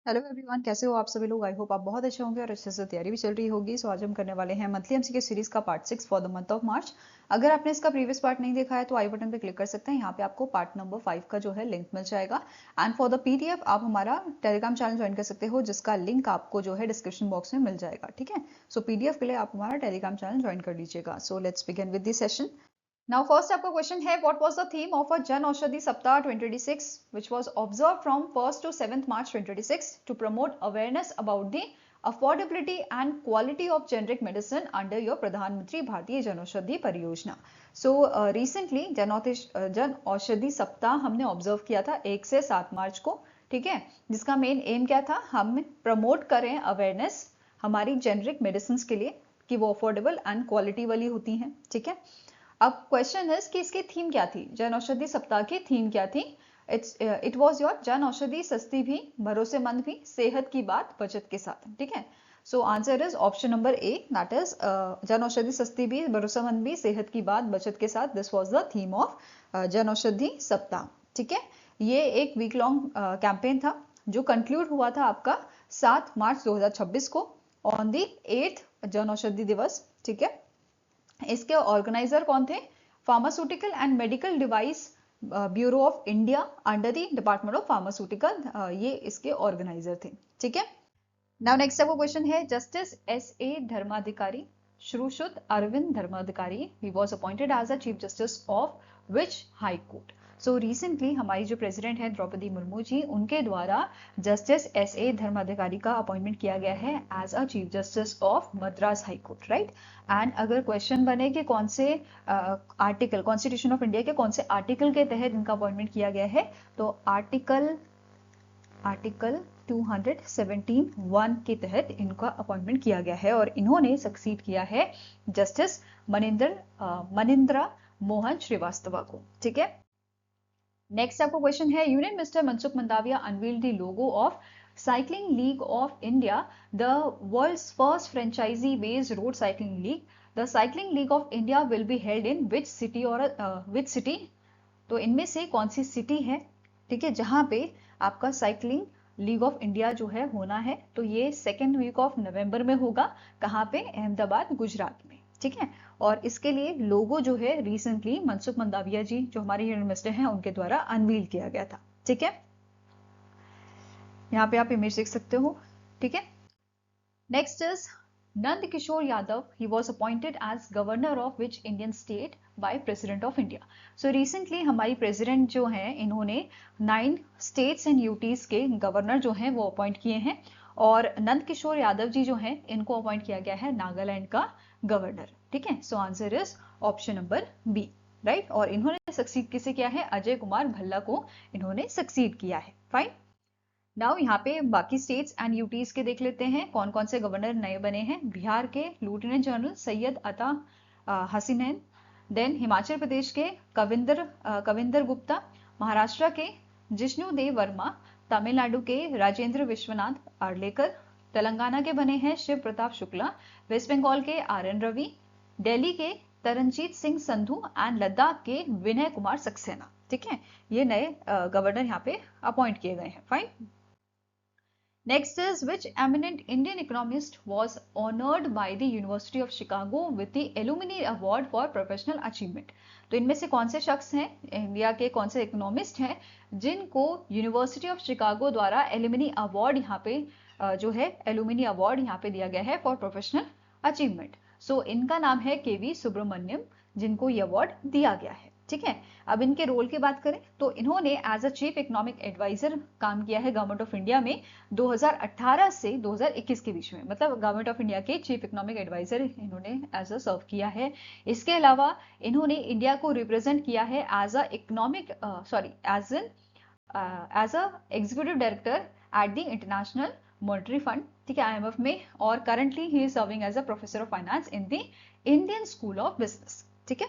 Hello everyone, कैसे हो आप सभी लोग। आई होप आप बहुत अच्छे होंगे और अच्छे से तैयारी भी चल रही होगी। सो आज हम करने वाले हैं मंथली एमसीक्यू सीरीज का part 6 for the month of March. अगर आपने इसका प्रीवियस पार्ट नहीं देखा है तो आई बटन पे क्लिक कर सकते हैं। यहाँ पे आपको पार्ट नंबर 5 का जो है लिंक मिल जाएगा। एंड फॉर द पीडीएफ आप हमारा टेलीग्राम चैनल ज्वाइन कर सकते हो, जिसका लिंक आपको जो है डिस्क्रिप्शन बॉक्स में मिल जाएगा। ठीक है, सो पीडीएफ के लिए आप हमारा टेलीग्राम चैनल ज्वाइन कर लीजिएगा। So let's begin with this session. Now, first आपका क्वेश्चन है, what was the theme of a Jan Aushadhi सप्ताह 2026 which was observed from 1st to 7th March 2026 to promote awareness about the affordability and quality of generic medicine under your प्रधानमंत्री भारतीय जन औषधि परियोजना। So recently Jan Aushadhi सप्ताह हमने observe किया था 1 से 7 मार्च को। ठीक है, जिसका मेन एम क्या था, हम प्रमोट करें अवेयरनेस हमारी जेनरिक मेडिसिन के लिए कि वो अफोर्डेबल एंड क्वालिटी वाली होती हैं। ठीक है, अब क्वेश्चन है कि इसकी थीम क्या थी, जन औषधि सप्ताह की थीम क्या थी। It was your Jan Aushadhi सस्ती भी भरोसेमंद भी सेहत की बात बचत के साथ। ठीक है, so answer is option number A, that is Jan Aushadhi सस्ती भी भरोसेमंद भी सेहत की बात बचत के साथ। This was the theme of Jan Aushadhi सप्ताह। ठीक है, ये एक वीक लॉन्ग कैंपेन था जो कंक्लूड हुआ था आपका 7 मार्च 2026 को on the 8th Jan Aushadhi दिवस। ठीक है, इसके ऑर्गेनाइजर कौन थे, pharmaceutical and medical device bureau of India under the department of pharmaceutical, ये इसके ऑर्गेनाइजर थे। ठीक है, नाउ नेक्स्ट आपको क्वेश्चन है, जस्टिस एस ए धर्माधिकारी श्रुशुत Arvind Dharmadhikari he was appointed as a chief justice of which high court. So recently हमारी जो प्रेसिडेंट है द्रौपदी मुर्मू जी, उनके द्वारा जस्टिस एस ए धर्माधिकारी का अपॉइंटमेंट किया गया है as a chief justice of Madras High Court, right. And अगर क्वेश्चन बने कि कौन से आर्टिकल, कॉन्स्टिट्यूशन ऑफ इंडिया के कौन से आर्टिकल के तहत इनका अपॉइंटमेंट किया गया है, तो आर्टिकल 217(1) के तहत इनका अपॉइंटमेंट किया गया है और इन्होंने सक्सीड किया है जस्टिस मनिंद्रा मोहन श्रीवास्तव को। ठीक है, नेक्स्ट आपको क्वेश्चन है, union minister Mansukh Mandaviya unveil the logo of Cycling League of India, the world's first franchise based road cycling league. The Cycling League of India will be held in which city और which city, तो इनमें से कौन सी city है, ठीक है, जहां पे आपका साइकिलिंग लीग ऑफ इंडिया जो है होना है। तो ये 2nd वीक ऑफ नवंबर में होगा। कहाँ पे, अहमदाबाद गुजरात में। ठीक है, और इसके लिए लोगो जो है रिसेंटली मनसुख मंडाविया जी जो हमारे यूनियन मिनिस्टर हैं उनके द्वारा अनवील किया गया था। ठीक है, यहाँ पे आप इमेज देख सकते हो। ठीक है, next is Nand Kishore Yadav, he was appointed as governor of which Indian state by president of India. So recently हमारी प्रेसिडेंट जो हैं इन्होंने 9 स्टेट्स एंड यूटीज के गवर्नर जो हैं वो अपॉइंट किए हैं और नंद किशोर यादव जी जो हैं इनको अपॉइंट किया गया है नागालैंड का गवर्नर। ठीक है, so answer is option number B, right. और इन्होंने सक्सीड किसे किया है, अजय कुमार भल्ला को इन्होंने सक्सीड किया है। फाइन, नाउ यहाँ पे बाकी स्टेट्स एंड यूटीज के देख लेते हैं कौन कौन से गवर्नर नए बने हैं। बिहार के लेफ्टिनेंट जनरल सैयद अता हसीनैन, देन हिमाचल प्रदेश के कविंदर गुप्ता, महाराष्ट्र के जिष्णुदेव वर्मा, तमिलनाडु के राजेंद्र विश्वनाथ आर्लेकर, तेलंगाना के बने हैं शिव प्रताप शुक्ला, वेस्ट बंगाल के आर एन रवि, दिल्ली के तरनजीत सिंह संधू एंड लद्दाख के विनय कुमार सक्सेना। ठीक है, ये नए गवर्नर यहाँ पे अपॉइंट किए गए हैं। Fine, next is which eminent Indian economist was honored by the University of Chicago with the Alumni Award for Professional Achievement। तो इनमें से कौन से शख्स हैं, इंडिया के कौन से इकोनॉमिस्ट हैं जिनको यूनिवर्सिटी ऑफ शिकागो द्वारा एलुमिनी अवार्ड यहाँ पे जो है एलुमिनी अवार्ड यहाँ पे दिया गया है फॉर प्रोफेशनल अचीवमेंट। सो इनका नाम है केवी सुब्रमण्यम, जिनको ये अवार्ड दिया गया है। ठीक है, अब इनके रोल की बात करें तो इन्होंने as a chief economic adviser काम किया है गवर्नमेंट ऑफ इंडिया में 2018 से 2021 के बीच में, मतलब गवर्नमेंट ऑफ इंडिया के चीफ इकोनॉमिक एडवाइजर इन्होंने एज अ सर्व किया है। इसके अलावा इन्होंने इंडिया को रिप्रेजेंट किया है as a economic as a executive director at the International Monetary Fund, ठीक है, IMF में, और currently he is serving as a professor of finance in the Indian School of Business. ठीक है,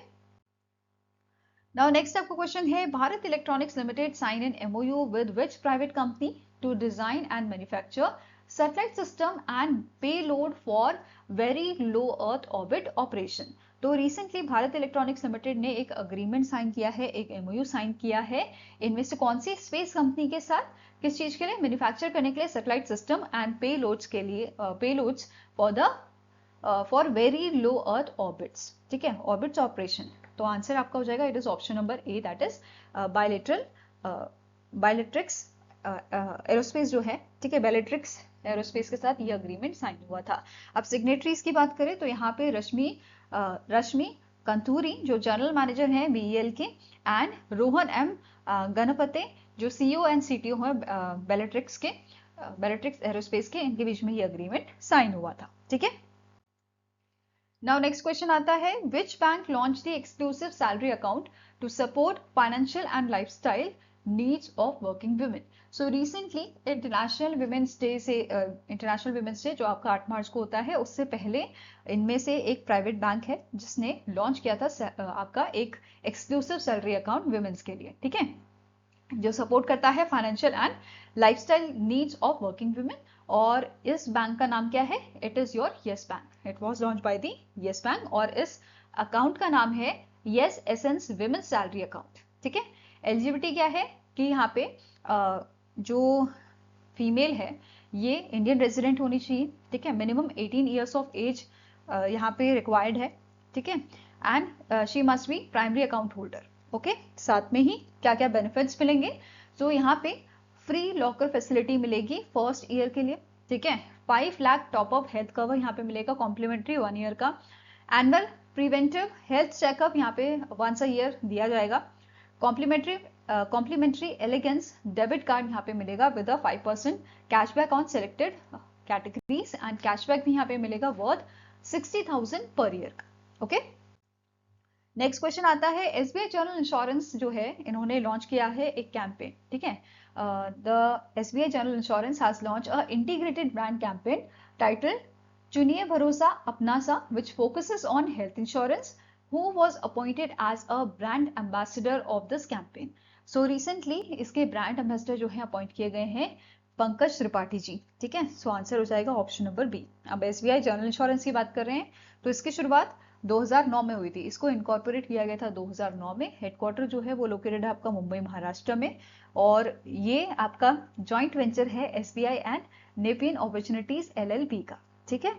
नाउ नेक्स्ट आपका question है, Bharat Electronics Limited sign in MOU with which private company to design and manufacture satellite system and payload for very low earth orbit operation. तो recently Bharat Electronics limited ने एक agreement sign किया है, एक MOU sign किया है, इनमें से कौन सी, स्पेस कंपनी के साथ, किस चीज के लिए, मैन्युफैक्चर करने के लिए सैटेलाइट सिस्टम एंड पेलोड्स के लिए, payloads for very low earth orbits, ठीक है, ऑर्बिट्स ऑपरेशन। तो आंसर आपका हो जाएगा, it is option number A, that is Bellatrix aerospace जो है, ठीक है, बायलेट्रिक्स एरोस्पेस के साथ ये अग्रीमेंट साइन हुआ था। अब सिग्नेटरीज की बात करें तो यहाँ पे रश्मि कंथूरी जो जनरल मैनेजर हैं बीईएल के, एंड रोहन एम गणपते जो सीईओ एंड सीटीओ हैं बेलेट्रिक्स एरोस्पेस के, इनके बीच में ये अग्रीमेंट साइन हुआ था, ठीक है। नाउ नेक्स्ट क्वेश्चन आता है, which bank launch the exclusive salary account to support financial and lifestyle needs of working women. So recently International Women's Day जो आपका 8 मार्च को होता है, उससे पहले इनमें से एक प्राइवेट बैंक है जिसने लॉन्च किया था आपका एक एक्सक्लूसिव सैलरी अकाउंट वुमेन्स के लिए, ठीक है, जो सपोर्ट करता है financial and lifestyle needs of working women. और इस बैंक का नाम क्या है, it is your Yes Bank, it was launch by the Yes Bank, और इस अकाउंट का नाम है Yes Essence women's salary account, ठीक है। एलिजिबिलिटी क्या है कि यहाँ पे जो फीमेल है ये इंडियन रेजिडेंट होनी चाहिए, ठीक है, मिनिमम 18 ईयर्स ऑफ एज यहाँ पे रिक्वायर्ड है, ठीक है, and she must be primary account holder, okay. साथ में ही क्या क्या बेनिफिट्स मिलेंगे, तो यहाँ पे फ्री लॉकर फैसिलिटी मिलेगी फर्स्ट ईयर के लिए, ठीक है, 5 lakh top up health cover यहाँ पे मिलेगा कॉम्प्लीमेंट्री 1 ईयर का, एनुअल प्रिवेंटिव हेल्थ चेकअप यहाँ पे वंस अ ईयर दिया जाएगा, कॉम्प्लीमेंट्री एलिगेंस डेबिट कार्ड यहाँ पे मिलेगा with a 5% cashback on selected categories, and cashback भी यहाँ पे मिलेगा वर्थ 60,000 पर ईयर का, ओके। नेक्स्ट क्वेश्चन आता है, एसबीआई जनरल इंश्योरेंस जो है इन्होंने लॉन्च किया है एक कैंपेन, ठीक है, the SBI general insurance has launch a integrated brand campaign title चुनिए भरोसा अपना सा, which focuses on health insurance, who was appointed as a brand ambassador of this campaign। So recently इसके ब्रांड एम्बेसडर जो है appoint किए गए हैं पंकज त्रिपाठी जी, ठीक है। सो आंसर हो जाएगा ऑप्शन नंबर बी। अब एसबीआई जनरल इंश्योरेंस की बात कर रहे हैं तो इसकी शुरुआत 2009 में हुई थी, इसको इनकॉर्पोरेट किया गया था 2009 में, हेडक्वार्टर जो है वो लोकेटेड है आपका मुंबई महाराष्ट्र में, और ये आपका जॉइंट वेंचर है SBI and Nepean opportunities LLP का, ठीक है।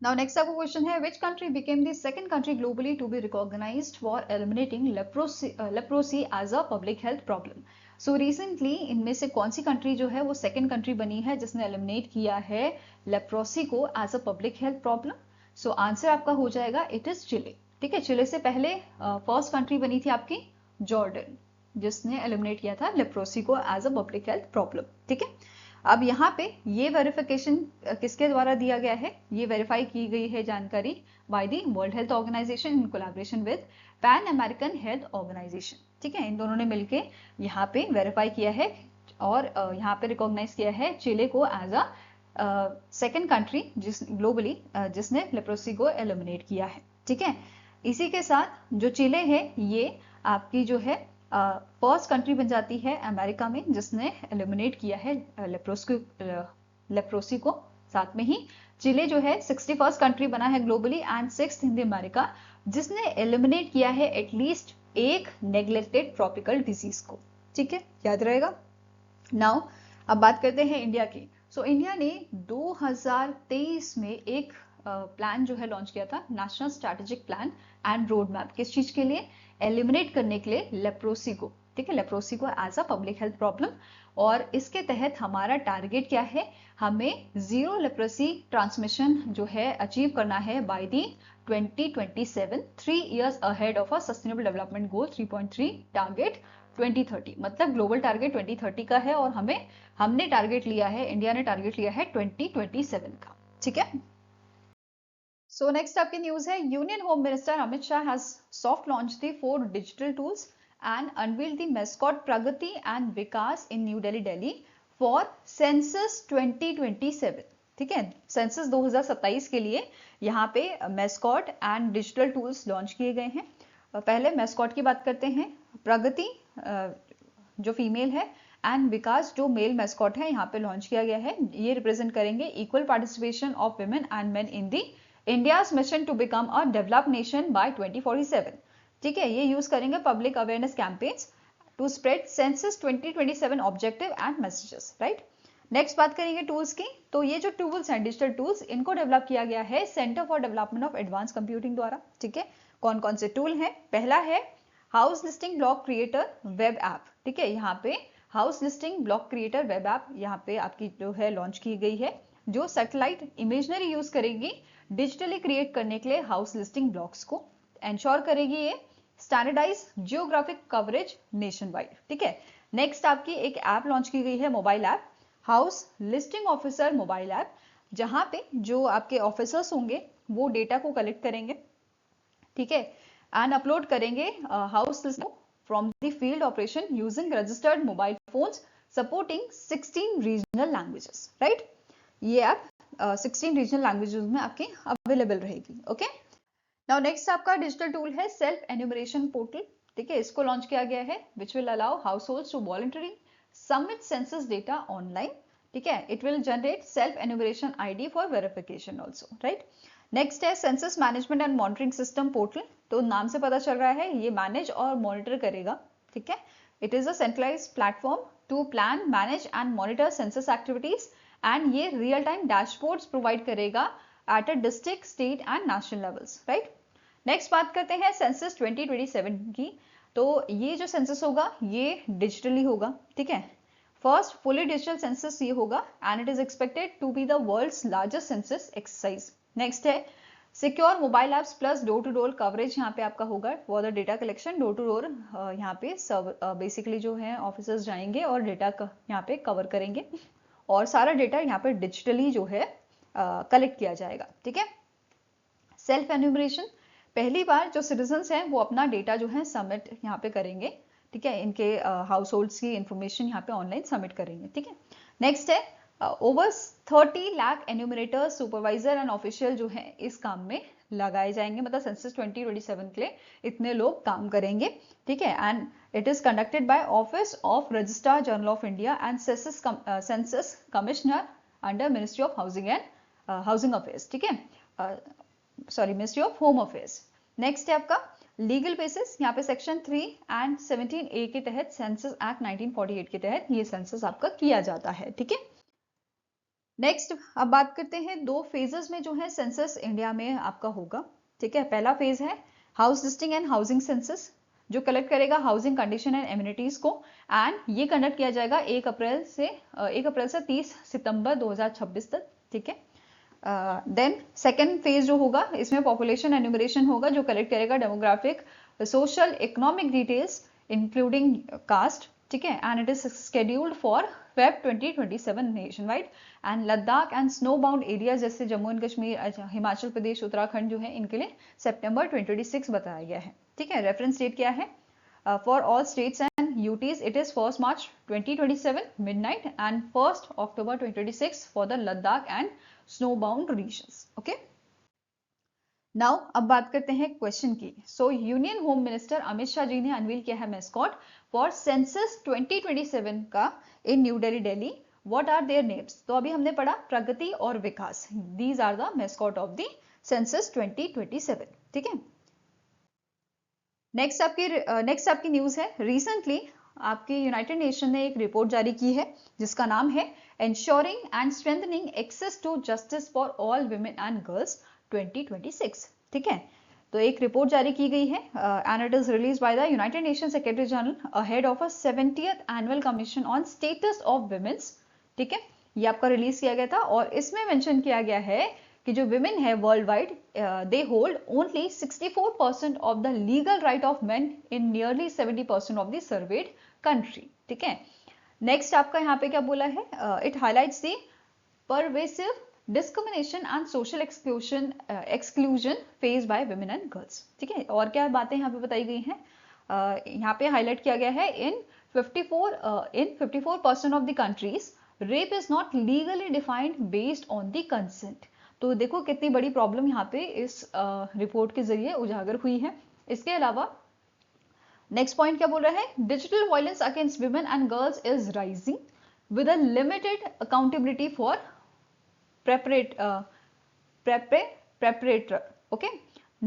Now next आपका क्वेश्चन है, which country became the second country globally to be recognized for eliminating leprosy as a public health problem। So recently इनमें से कौन सी कंट्री जो है वो सेकंड कंट्री बनी है जिसने एलिमिनेट किया है लेप्रोसी को as a public health problem. So answer आपका हो जाएगा इट इज चिले, ठीक है। चिले से पहले फर्स्ट कंट्री बनी थी आपकी जॉर्डन जिसने एलिमिनेट किया था लेप्रोसी को as a public health problem, ठीक है। अब यहाँ पे ये वेरिफिकेशन किसके द्वारा दिया गया है, ये वेरीफाई की गई है जानकारी by the World Health Organization in collaboration with Pan American Health Organization, ठीक है। इन दोनों ने मिलके यहाँ पे वेरीफाई किया है और यहाँ पे रिकॉग्नाइज किया है चिले को as a second country globally जिसने लेप्रोसी को एलिमिनेट किया है, ठीक है। इसी के साथ जो चिले है ये आपकी जो है फर्स्ट कंट्री बन जाती है अमेरिका में जिसने एलिमिनेट किया है लेप्रोसी को। साथ में ही चिले जो है 61st कंट्री बना है globally and 6th in the America जिसने एलिमिनेट किया है एटलीस्ट एक नेग्लेक्टेड ट्रॉपिकल डिजीज को, ठीक है, याद रहेगा। नाउ अब बात करते हैं इंडिया की। सो इंडिया ने 2023 में एक प्लान जो है लॉन्च किया था, national strategic plan and road map, किस चीज के लिए, एलिमिनेट करने के लिए लेप्रोसी को, ठीक है, लेप्रोसी को as a public health problem. और इसके तहत हमारा टारगेट क्या है, हमें जीरो लेप्रोसी ट्रांसमिशन जो है अचीव करना है by the 2027, 3 years ahead of a sustainable development goal 3.3 target 2030, मतलब ग्लोबल टारगेट 2030 का है और हमने टारगेट लिया है, इंडिया ने टारगेट लिया है 2027 का, ठीक है। सो नेक्स्ट आपकी न्यूज है, union home minister Amit Shah has soft launch the 4 digital tools and unveiled the mascot Pragati and Vikas in New Delhi for census 2027, ठीक है। सेंसस 2027 के लिए यहाँ पे mascot and digital tools launch किए गए हैं। पहले मैस्कॉट की बात करते हैं, प्रगति जो फीमेल है एंड विकास जो मेल मैस्कॉट है यहाँ पे लॉन्च किया गया है। ये रिप्रेजेंट करेंगे equal participation of women and men in the India's mission to become a developed nation by 2047। ठीक है, ये यूज करेंगे public awareness campaigns to spread census 2027 objective and messages, right. Next बात करेंगे टूल्स की। तो ये जो टूल्स हैं, डिजिटल टूल्स, इनको डेवलप किया गया है centre for development of advance computing द्वारा। ठीक है, कौन कौन से टूल हैं? पहला है house listing block creator web app. ठीक है, यहाँ पे house listing block creator web app यहाँ पे आपकी जो है लॉन्च की गई है, जो सैटेलाइट इमेजनरी यूज करेगी डिजिटली क्रिएट करने के लिए हाउस लिस्टिंग ब्लॉक्स को। एंश्योर करेगी ये standardise geographic coverage nation wide. ठीक है, नेक्स्ट आपकी एक ऐप लॉन्च की गई है, mobile app, house listing officer mobile app, जहां पे जो आपके ऑफिसर्स होंगे वो डेटा को कलेक्ट करेंगे, ठीक है, एंड अपलोड करेंगे house list from the field operation using registered mobile phones supporting 16 regional languages, right. ये ऐप 16 रीजनल लैंग्वेजेस में आपके अवेलेबल रहेगी। ओके, नाउ नेक्स्ट आपका डिजिटल टूल है सेल्फ एन्यूमरेशन पोर्टल। ठीक है, इसको लॉन्च किया गया है, which will allow households to voluntary submit census data online. ठीक है, it will generate self enumeration ID for verification also, right. Next है census management and monitoring system portal. तो नाम से पता चल रहा है ये मैनेज और मॉनिटर करेगा। ठीक है, it is a centralised platform to plan, manage and monitor census activities, and ये रियल टाइम डैशबोर्ड्स प्रोवाइड करेगा at a district, state and national levels, right. Next बात करते हैं सेंसस 2027 की। तो ये जो सेंसस होगा ये डिजिटली होगा। ठीक है, फर्स्ट फुली डिजिटल सेंसस ये होगा and it is expected to be the world's largest census exercise. Next है secure mobile apps plus door to door coverage यहाँ पे आपका होगा for the data collection. Door to door यहाँ पे सब बेसिकली जो है ऑफिसर्स जाएंगे और डेटा यहाँ पे कवर करेंगे और सारा डेटा यहाँ पे डिजिटली जो है कलेक्ट किया जाएगा। ठीक है, सेल्फ एन्यूमरेशन, पहली बार जो सिटीजन्स हैं वो अपना डेटा जो है सबमिट यहाँ पे करेंगे। ठीक है, इनके हाउस होल्ड्स की इंफॉर्मेशन यहाँ पे ऑनलाइन सबमिट करेंगे। ठीक है, नेक्स्ट है over 30 lakh enumerator, supervisor and official जो है इस काम में लगाए जाएंगे, मतलब सेंसस 2027 के लिए इतने लोग काम करेंगे। ठीक है, and it is conducted by office of registrar general of India and census commissioner under ministry of housing and housing affairs. ठीक है, sorry, ministry of home affairs. Next है आपका लीगल बेसिस, यहाँ पे सेक्शन 3 एंड 17A के तहत census act 1948 के तहत ये सेंसस आपका किया जाता है। ठीक है, नेक्स्ट अब बात करते हैं दो फेजेस में जो है सेंसस इंडिया में आपका होगा। ठीक है, पहला फेज है house listing and housing census, जो कलेक्ट करेगा हाउसिंग कंडीशन एंड एमिनिटीज को, एंड ये कंडक्ट किया जाएगा 1 अप्रैल से 30 सितंबर 2026 तक। ठीक है, देन सेकेंड फेज जो होगा इसमें पॉपुलेशन एन्यूमरेशन होगा, जो कलेक्ट करेगा demographic, social, economic details including caste. ठीक है, and it is scheduled for Feb 2027 nation wide, and Ladakh and snow bound area जैसे जम्मू एंड कश्मीर, हिमाचल प्रदेश, उत्तराखंड जो है इनके लिए सितंबर 2026 बताया गया है। ठीक है, रेफरेंस डेट क्या है? For all states and UTs, it is 1st March 2027 midnight and 1st October 2026 for the Ladakh and snowbound regions. Okay. Now अब बात करते हैं क्वेश्चन की। So union home minister Amit Shah ji ने अनवील किया है मैस्कॉट फॉर सेंसस 2027 का in New Delhi, Delhi. What are their names? तो अभी हमने पढ़ा प्रगति और विकास, These are the mascot of the census 2027. ठीक है, नेक्स्ट आपकी न्यूज है, रिसेंटली आपकी यूनाइटेड नेशन ने एक रिपोर्ट जारी की है जिसका नाम है ensuring and strengthening access to justice for all women and girls 2026। ठीक है, तो एक रिपोर्ट जारी की गई है and it is release by the United nation secretary general ahead of a 70th annual commission on status of women's. ठीक है, ये आपका रिलीज किया गया था और इसमें मेंशन किया गया है कि जो विमेन है world wide, they hold only 64% of the legal right of main in nearly 70% of the served country. ठीक है, नेक्स्ट आपका यहाँ पे क्या बोला है, it highlights the pervasive discrimination and social exclusion face by women and girls. ठीक है, और क्या बातें यहाँ पे बताई गई हैं, यहाँ पे हाईलाइट किया गया है इन 54% of the countries rape is not legally defined based on the consent. तो देखो कितनी बड़ी प्रॉब्लम यहाँ पे इस रिपोर्ट के जरिए उजागर हुई है। इसके अलावा नेक्स्ट पॉइंट क्या बोल रहा है, digital violence against women and girls is rising with a limited accountability for preparator. Okay,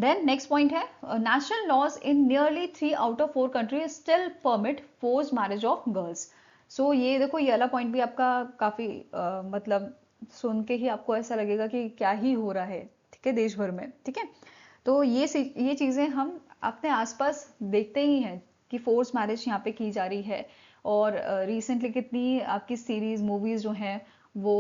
then next point है national laws in nearly 3 out of 4 countries still permit forced marriage of girls. So ये देखो ये वाला point भी आपका काफी मतलब सुन के ही आपको ऐसा लगेगा कि क्या ही हो रहा है, ठीक है, देश भर में, ठीक है। तो ये चीजें हम अपने आसपास देखते ही हैं कि फोर्स मैरिज यहाँ पे की जा रही है। और रिसेंटली कितनी आपकी सीरीज मूवीज जो हैं वो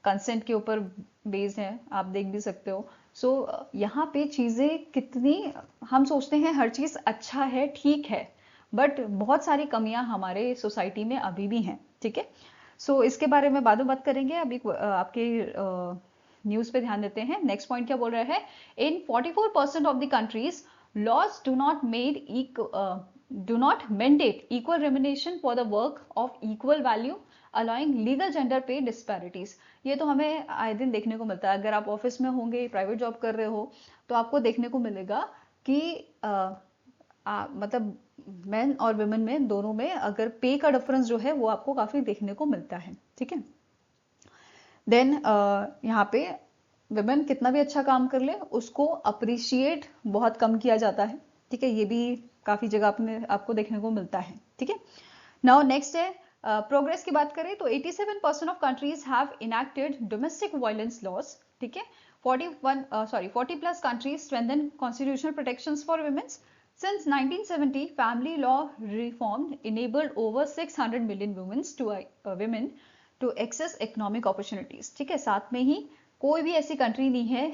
कंसेंट के ऊपर बेस्ड हैं, आप देख भी सकते हो। सो यहाँ पे चीजें कितनी, हम सोचते हैं हर चीज अच्छा है, ठीक है, बट बहुत सारी कमियां हमारे सोसाइटी में अभी भी हैं, ठीक है। सो इसके बारे में बाद में बात करेंगे। अभी आपके न्यूज पे ध्यान देते हैं। नेक्स्ट पॉइंट क्या बोल रहा है, in 44% of the countries laws do not mandate equal remuneration for the work of equal value allowing legal gender pay disparities. ये तो हमें आए दिन देखने को मिलता है। अगर आप ऑफिस में होंगे, प्राइवेट जॉब कर रहे हो, तो आपको देखने को मिलेगा कि मतलब मेन और वुमेन में दोनों में अगर पे का डिफरेंस जो है वो आपको काफी देखने को मिलता है, ठीक है। देन यहाँ पे वुमेन कितना भी अच्छा काम कर ले उसको अप्रिशिएट बहुत कम किया जाता है, ठीक है। ये भी काफी जगह आपको देखने को मिलता है, ठीक है। नाउ नेक्स्ट है प्रोग्रेस की बात करें तो 87% of countries have enacted domestic violence laws, ठीक है। 40 plus countries strengthen constitutional protections for women's. Since 1970, family law reform enabled over 600 million women to access economic opportunities. ठीक है, साथ में ही कोई भी ऐसी कंट्री नहीं है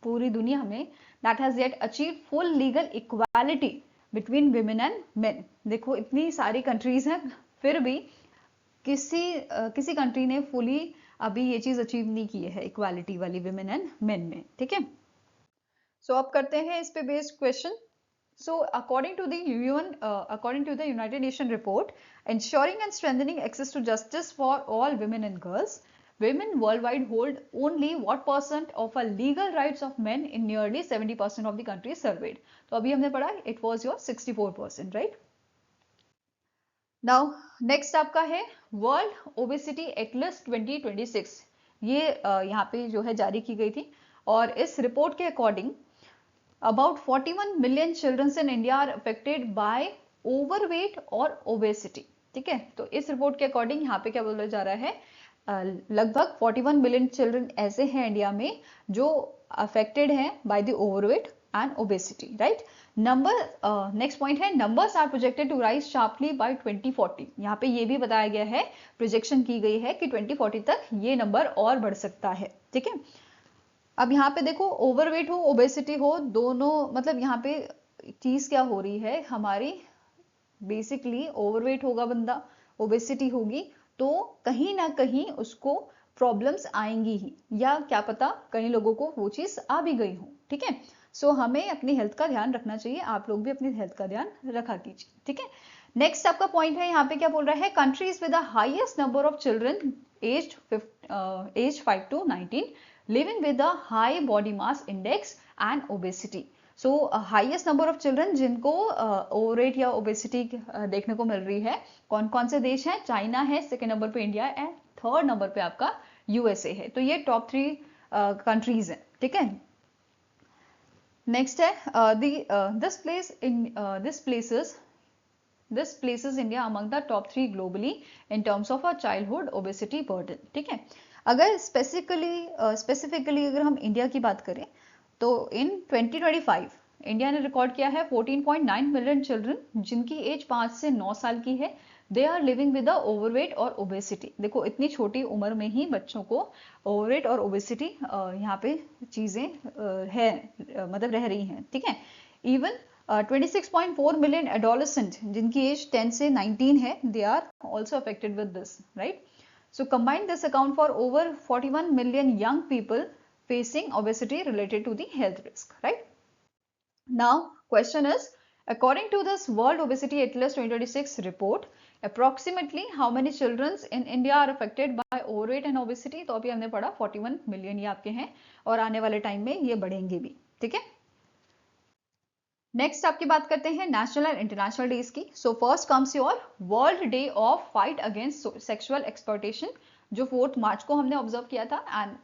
पूरी दुनिया में that has yet achieved full legal equality between women and men. देखो इतनी सारी कंट्रीज हैं, फिर भी किसी कंट्री ने फुली अभी ये चीज अचीव नहीं की है, इक्वालिटी वाली women and men में, ठीक है। सो अब करते हैं इस पे based question. So, according to the United Nations report, ensuring and strengthening access to justice for all women and girls, women worldwide hold only what percent of a legal rights of men in nearly 70% of the countries surveyed. तो अभी हमने पढ़ा it was your 64%, right? Now next आपका है World Obesity Atlas 2026। ये यहाँ पे जो है जारी की गई थी और इस रिपोर्ट के according About 41 million children in India are affected by overweight or obesity, ठीक है। तो इस रिपोर्ट के अकॉर्डिंग यहाँ पे क्या बोला जा रहा है, लगभग 41 मिलियन चिल्ड्रन ऐसे हैं इंडिया में जो अफेक्टेड हैं by the overweight and obesity, right. Next point है numbers are projected to rise sharply by 2040। यहाँ पे ये भी बताया गया है, प्रोजेक्शन की गई है कि 2040 तक ये नंबर और बढ़ सकता है, ठीक है। अब यहाँ पे देखो ओवरवेट हो ओबेसिटी हो दोनों, मतलब यहाँ पे चीज क्या हो रही है हमारी, बेसिकली ओवरवेट होगा बंदा, ओबेसिटी होगी तो कहीं ना कहीं उसको प्रॉब्लम्स आएंगी ही, या क्या पता कई लोगों को वो चीज आ भी गई हो, ठीक है। सो हमें अपनी हेल्थ का ध्यान रखना चाहिए, आप लोग भी अपनी हेल्थ का ध्यान रखा कीजिए, ठीक है। नेक्स्ट आपका पॉइंट है यहाँ पे क्या बोल रहा है, countries with the highest number of children age 5 to 19 living with a high body mass index and obesity. So highest number of children जिनको ओवरवेट या ओबेसिटी देखने को मिल रही है, कौन कौन से देश हैं, चाइना है, सेकेंड नंबर पे इंडिया एंड थर्ड नंबर पे आपका यूएसए है। तो ये टॉप 3 कंट्रीज हैं, ठीक है। नेक्स्ट है this places India among the top 3 globally in terms of a childhood obesity burden, ठीक है। अगर स्पेसिफिकली अगर हम इंडिया की बात करें तो इन 2025 इंडिया ने रिकॉर्ड किया है 14.9 मिलियन चिल्ड्रन जिनकी एज 5 से 9 साल की है, they are living with overweight और ओबेसिटी। देखो इतनी छोटी उम्र में ही बच्चों को ओवरवेट और ओबेसिटी यहाँ पे चीजें है, मतलब रह रही हैं, ठीक है। इवन 26.4 मिलियन एडोलेसेंट जिनकी एज 10 से 19 है, they are also affected with this, right. So combine this account for over 41 million young people facing obesity related to the health risk, right? Now question is, according to this World Obesity Atlas 2026 report, approximately how many children in India are affected by overweight and obesity? तो अभी हमने पढ़ा 41 million ये आपके हैं और आने वाले टाइम में ये बढ़ेंगे भी, ठीक है। नेक्स्ट आपकी बात करते हैं नेशनल एंड इंटरनेशनल डेज की। So first comes your world day of fight against sexual exploitation जो 4 मार्च को हमने ऑब्जर्व किया था, एंड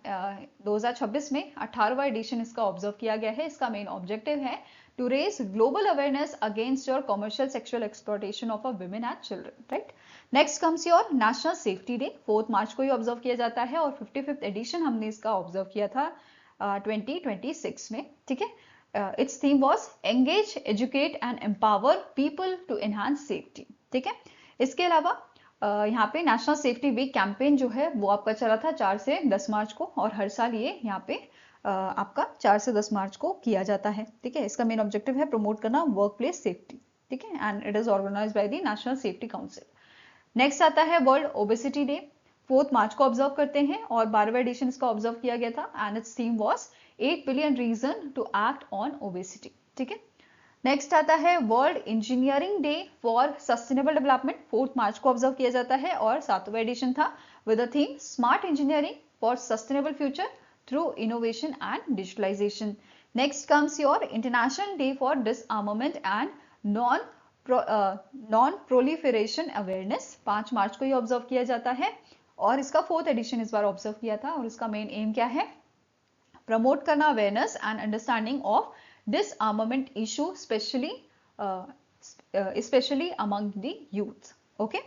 2026 में 18वां एडिशन इसका ऑब्जर्व किया गया है। इसका मेन ऑब्जेक्टिव है to raise global awareness against your commercial sexual exploitation of a women and children, right. Next comes your National Safety Day, 4 March को ही ऑब्जर्व किया जाता है, और 55th एडिशन हमने इसका ऑब्जर्व किया था 2026 में, ठीक है। Its theme was engage, educate and empower people to enhance safety, ठीक है। इसके अलावा यहाँ पे नेशनल सेफ्टी वीक कैंपेन जो है वो आपका चला था 4 से 10 मार्च को, और हर साल ये यहाँ पे आपका 4 से 10 मार्च को किया जाता है, ठीक है। इसका मेन ऑब्जेक्टिव है प्रमोट करना वर्क प्लेस सेफ्टी, ठीक है, and it is organise by the national safety council. Next आता है वर्ल्ड ओबेसिटी डे, 4 मार्च को ऑब्जर्व करते हैं, और 12वां एडिशन इसका ऑब्जर्व किया गया था, and its theme was 8 billion reason to act on obesity, ठीक है। नेक्स्ट आता है world engineering day for sustainable development, 4 March को ऑब्जर्व किया जाता है, और 7वां एडिशन था with the theme smart engineering for sustainable future through innovation and digitalisation. Next comes your international day for disarmament and non proliferation awareness, 5 March को ही observe किया जाता है, और इसका 4th एडिशन इस बार ऑब्जर्व किया था, और इसका मेन एम क्या है, प्रमोट करना awareness and understanding of disarmament issue, especially among the youth, okay।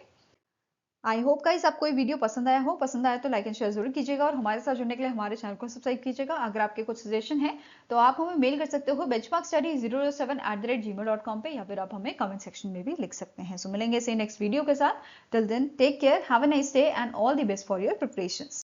I hope guys आपको ये वीडियो पसंद आया हो। पसंद आया तो लाइक एंड शेयर जरूर कीजिएगा, और हमारे साथ जुड़ने के लिए हमारे चैनल को सब्सक्राइब कीजिएगा। अगर आपके कुछ सजेशन है तो आप हमें मेल कर सकते हो benchmarkstudy007@gmail.com पे, या फिर आप हमें कमेंट सेक्शन में भी लिख सकते हैं। सो मिलेंगे इसे नेक्स्ट वीडियो के साथ। Till then take care, have a nice day and all the best for your preparations.